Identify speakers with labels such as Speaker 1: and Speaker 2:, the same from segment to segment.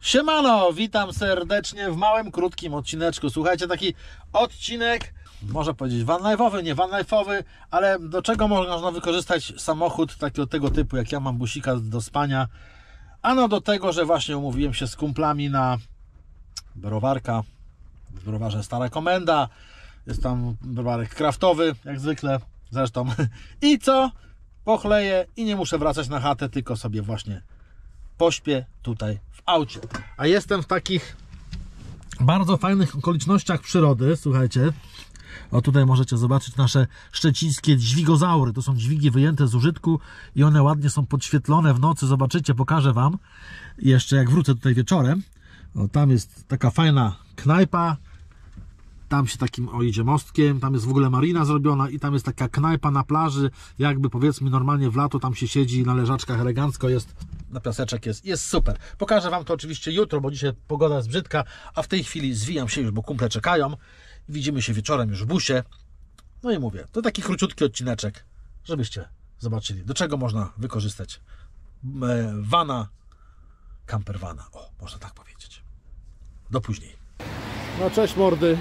Speaker 1: Siemano, witam serdecznie w małym, krótkim odcineczku. Słuchajcie, taki odcinek, można powiedzieć vanlife'owy, nie vanlife'owy, ale do czego można wykorzystać samochód takiego tego typu, jak ja mam busika do spania. Ano do tego, że właśnie umówiłem się z kumplami na browarka. W browarze Stara Komenda. Jest tam browarek kraftowy, jak zwykle. Zresztą. I co? Pochleję i nie muszę wracać na chatę, tylko sobie właśnie pośpię tutaj w aucie. A jestem w takich bardzo fajnych okolicznościach przyrody. Słuchajcie, o tutaj możecie zobaczyć nasze szczecińskie dźwigozaury. To są dźwigi wyjęte z użytku i one ładnie są podświetlone w nocy. Zobaczycie, pokażę Wam jeszcze jak wrócę tutaj wieczorem. O, tam jest taka fajna knajpa. Tam się takim idzie mostkiem, tam jest w ogóle marina zrobiona i tam jest taka knajpa na plaży, jakby powiedzmy normalnie w lato tam się siedzi na leżaczkach elegancko, jest na piaseczek, jest super. Pokażę Wam to oczywiście jutro, bo dzisiaj pogoda jest brzydka, a w tej chwili zwijam się już, bo kumple czekają. Widzimy się wieczorem już w busie. No i mówię, to taki króciutki odcineczek, żebyście zobaczyli, do czego można wykorzystać vana, campervana. O, można tak powiedzieć. Do później. No cześć mordy.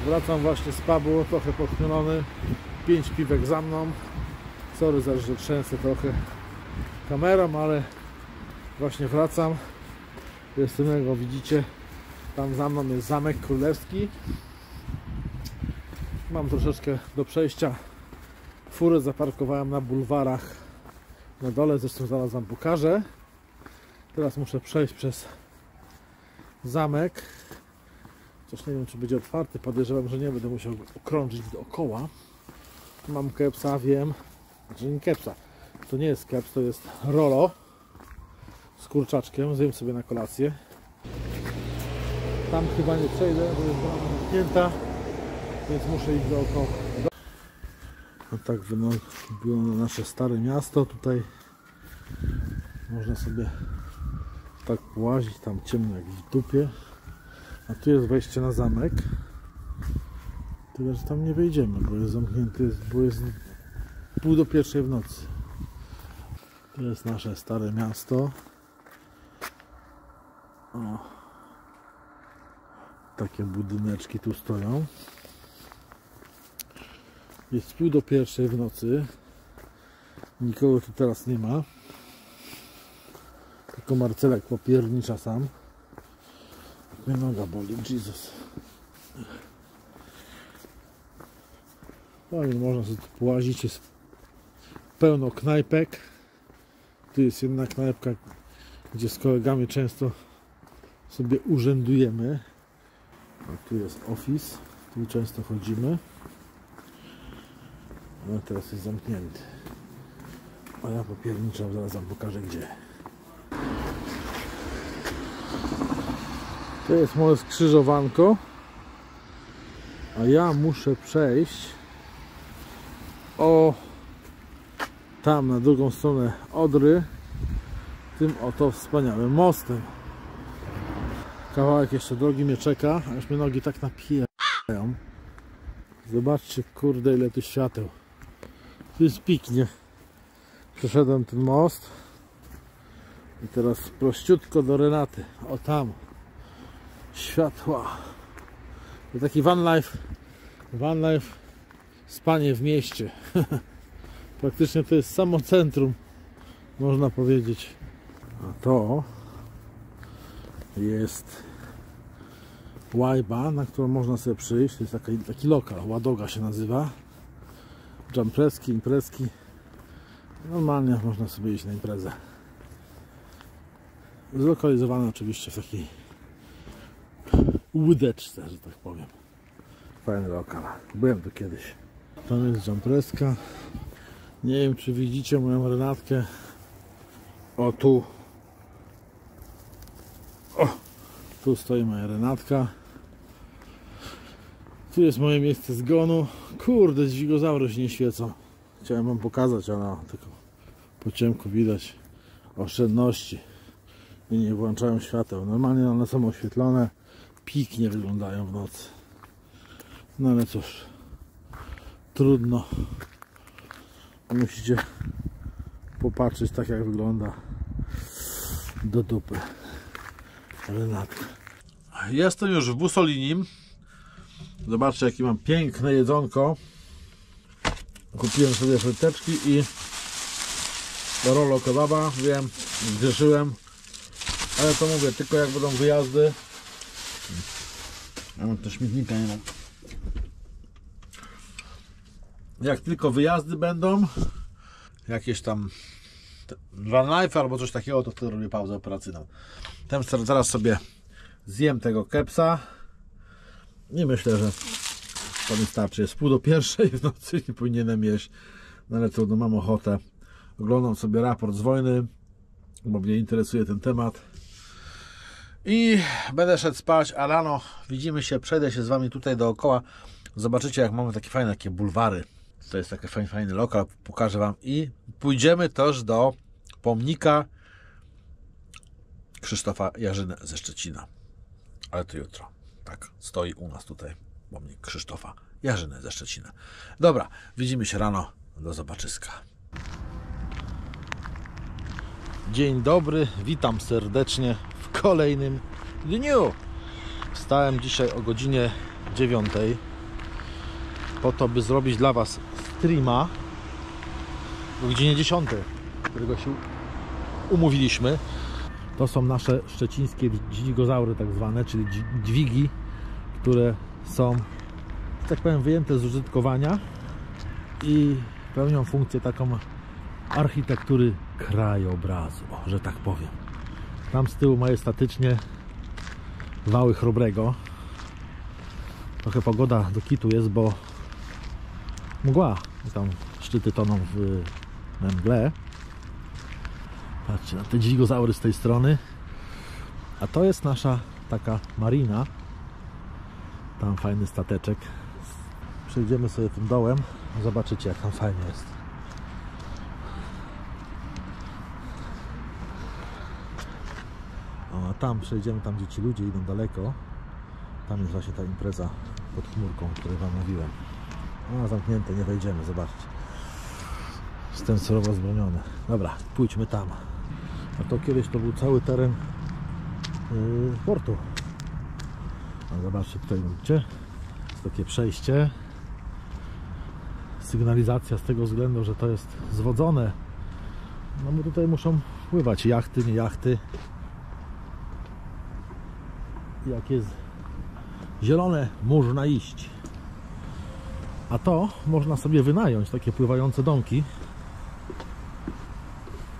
Speaker 1: Wracam właśnie z pubu, trochę pochmielony. 5 piwek za mną. Sorry za, że trzęsę trochę kamerą, ale właśnie wracam. Jestem tego, widzicie, tam za mną jest Zamek Królewski. Mam troszeczkę do przejścia. Furę zaparkowałem na bulwarach na dole, zresztą zaraz Wam pokażę. Teraz muszę przejść przez zamek. Coś nie wiem, czy będzie otwarty, podejrzewam, że nie będę musiał okrążyć dookoła. Mam kepsa, wiem, znaczy nie kepsa, to nie jest keps, to jest rolo z kurczaczkiem, zjem sobie na kolację. Tam chyba nie przejdę, bo jest brama zamknięta, więc muszę iść dookoła. No tak wygląda nasze stare miasto, tutaj można sobie tak połazić, tam ciemno jak w dupie. A tu jest wejście na zamek. Tyle, że tam nie wejdziemy, bo jest zamknięty, bo jest 1:30 w nocy. To jest nasze stare miasto. O, takie budyneczki tu stoją. Jest 1:30 w nocy. Nikogo tu teraz nie ma. Tylko Marcelek popiernicza sam. Mnie noga boli, Jezus. No i można sobie tu połazić, jest pełno knajpek. Tu jest jedna knajpka, gdzie z kolegami często sobie urzędujemy. A tu jest office, tu często chodzimy. No teraz jest zamknięty. A ja popierniczam, zaraz Wam pokażę gdzie. To jest moje skrzyżowanko, a ja muszę przejść tam na drugą stronę Odry tym oto wspaniałym mostem. Kawałek jeszcze drogi mnie czeka, a już mnie nogi tak napijają. Zobaczcie, kurde, ile tu świateł. Tu jest pięknie. Przeszedłem ten most i teraz prościutko do Renaty. O tam. Światła. To taki van life, spanie w mieście. Praktycznie to jest samo centrum, można powiedzieć. A to jest łajba, na którą można sobie przyjść. To jest taki lokal, Ładoga się nazywa. Jumpreski, imprezki. Normalnie można sobie iść na imprezę. Zlokalizowane oczywiście w takiej łódeczce, że tak powiem. Fajny lokal. Byłem tu kiedyś. Tam jest Jumpreska. Nie wiem, czy widzicie moją Renatkę. O, tu. O, tu stoi moja Renatka. Tu jest moje miejsce zgonu. Kurde, dźwigozaury się nie świecą. Chciałem Wam pokazać, ale tylko po ciemku widać oszczędności. I nie włączają świateł. Normalnie one są oświetlone. Pięknie wyglądają w nocy. No ale cóż, trudno. Musicie popatrzeć tak jak wygląda do dupy. Renatka. Jestem już w Bussolinim. Zobaczcie, jakie mam piękne jedzonko. Kupiłem sobie fryteczki i rollo kebaba. Wiem, zgrzeszyłem, ale to mówię, tylko jak będą wyjazdy. Ja mam też śmietnika, nie mam. Jak tylko wyjazdy będą, jakieś tam van life albo coś takiego, to wtedy robię pauzę operacyjną. Zaraz sobie zjem tego kepsa i myślę, że to mi starczy. Jest 12:30 w nocy, nie powinienem jeść, no ale trudno, mam ochotę. Oglądam sobie raport z wojny, bo mnie interesuje ten temat i będę szedł spać, a rano widzimy się, przejdę się z Wami tutaj dookoła, zobaczycie, jak mamy takie fajne bulwary. To jest taki fajny lokal, pokażę Wam i pójdziemy też do pomnika Krzysztofa Jarzyny ze Szczecina, ale to jutro. Tak, stoi u nas tutaj pomnik Krzysztofa Jarzyny ze Szczecina. Dobra, widzimy się rano, do zobaczyska. Dzień dobry, witam serdecznie w kolejnym dniu. Wstałem dzisiaj o godzinie 9 po to, by zrobić dla Was streama o godzinie 10, którego się umówiliśmy. To są nasze szczecińskie dźwigozaury tak zwane, czyli dźwigi, które są, tak powiem, wyjęte z użytkowania i pełnią funkcję taką architektury krajobrazu, że tak powiem. Tam z tyłu majestatycznie wały Chrobrego. Trochę pogoda do kitu jest, bo mgła, tam szczyty toną w mgle. Patrzcie na te dźwigozaury z tej strony. A to jest nasza taka marina. Tam fajny stateczek. Przejdziemy sobie tym dołem. Zobaczycie, jak tam fajnie jest. O, a tam przejdziemy, tam gdzie ci ludzie idą daleko. Tam jest właśnie ta impreza pod chmurką, o której Wam mówiłem. No, zamknięte, nie wejdziemy, zobaczcie. Jestem surowo zbroniony. Dobra, pójdźmy tam. A to kiedyś to był cały teren portu. No, zobaczcie, tutaj widzicie, jest takie przejście. Sygnalizacja z tego względu, że to jest zwodzone. No bo tutaj muszą pływać jachty, nie jachty. Jak jest zielone, można iść. A to można sobie wynająć, takie pływające domki.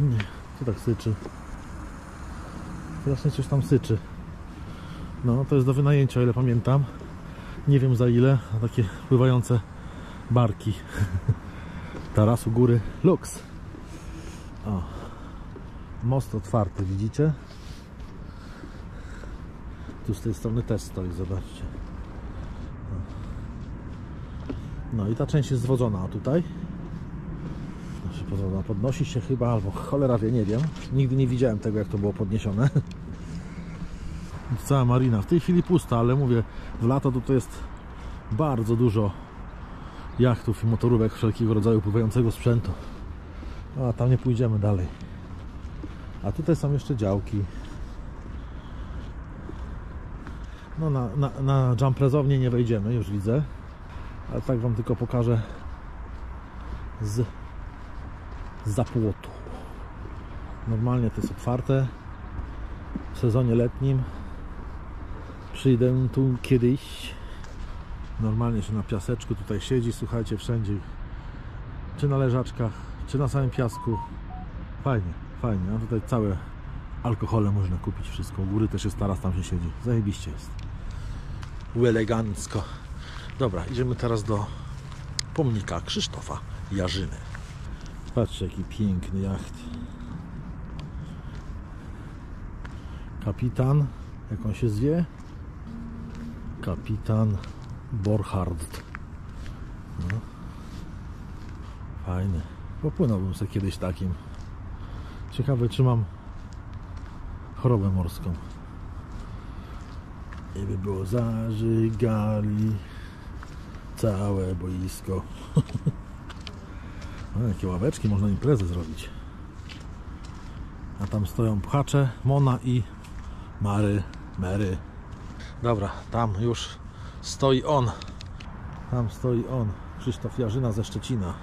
Speaker 1: Nie, co tak syczy? Strasznie coś tam syczy. No, to jest do wynajęcia, o ile pamiętam. Nie wiem za ile, a takie pływające barki. Tarasu Góry Lux. O, most otwarty, widzicie? Tu z tej strony też stoi, zobaczcie. No i ta część jest zwodzona, a tutaj podnosi się chyba, albo cholera wie, nie wiem. Nigdy nie widziałem tego, jak to było podniesione. Cała marina w tej chwili pusta, ale mówię, w lato to jest bardzo dużo jachtów i motorówek wszelkiego rodzaju pływającego sprzętu. A tam nie pójdziemy dalej. A tutaj są jeszcze działki. No na jumprezownię nie wejdziemy, już widzę. Ale tak Wam tylko pokażę z zapłotu. Normalnie to jest otwarte. W sezonie letnim przyjdę tu kiedyś. Normalnie się na piaseczku tutaj siedzi, słuchajcie, wszędzie. Czy na leżaczkach, czy na samym piasku. Fajnie, fajnie. A tutaj całe alkohole można kupić, wszystko. U góry też jest taras, tam się siedzi. Zajebiście jest. Elegancko. Dobra, idziemy teraz do pomnika Krzysztofa Jarzyny. Patrzcie, jaki piękny jacht. Kapitan, jak on się zwie? Kapitan Borchardt. No. Fajny. Popłynąłbym sobie kiedyś takim. Ciekawe, czy mam chorobę morską. I by było, zażygali całe boisko. No, jakie ławeczki, można imprezę zrobić. A tam stoją pchacze, Mona i Mary. Mary. Dobra, tam już stoi on. Tam stoi on. Krzysztof Jarzyna ze Szczecina.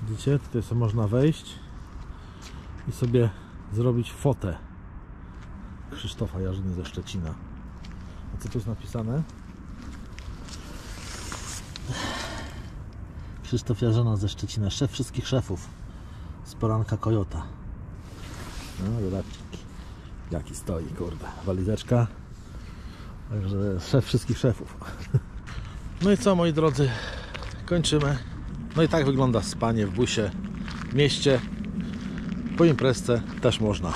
Speaker 1: Widzicie? Tutaj sobie można wejść i sobie zrobić fotę Krzysztofa Jarzyny ze Szczecina. A co tu jest napisane? Krzysztof Jarzyna ze Szczecina, szef wszystkich szefów z poranka Kojota. No, zobaczcie, jaki stoi, kurde, walizeczka. Także szef wszystkich szefów. No i co, moi drodzy, kończymy. No i tak wygląda spanie w busie, w mieście. Po imprezce też można.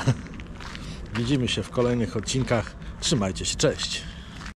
Speaker 1: Widzimy się w kolejnych odcinkach. Trzymajcie się, cześć!